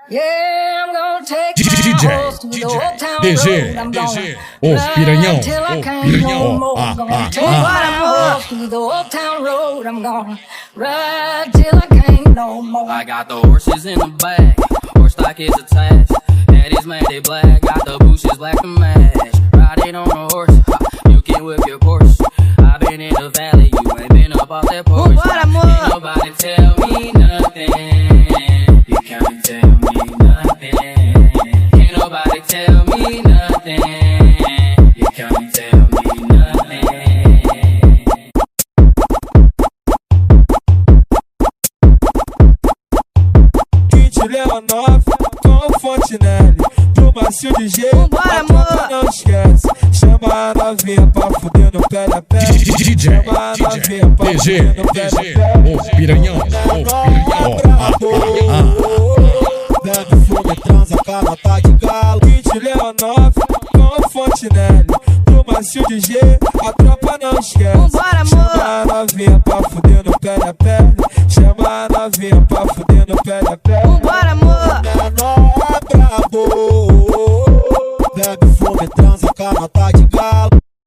Yeah, I'm gonna take my horse to the old town road. I'm gonna piranhão, ride till I can't no more. I'm gonna take my horse to the old town road. I'm gonna ride till I can't no more. I got the horses in the back, horse stock is attached. Daddy's made it black, got the bushes black to match. Riding on a horse, you can whip your Porsche. I've been in the valley, you ain't been up off that porch. Ain't nobody tell me nothing. You can't tell me nothing. Can't nobody tell me nothing. You can't tell me nothing. Kit LEONOFF com Fontenelle, do macio de jeito, a tropa não esquece. Chama a novinha pra fuder no pé da pé. Chama a novinha pra fuder no pé da pé. piranhão, Bebe fume, transa, canota de galo. Kit LEONOFF com Fontenelle, do macio de jeito, a tropa não esquece. Chama a novinha pra fuder no pé da pele. Chama a novinha pra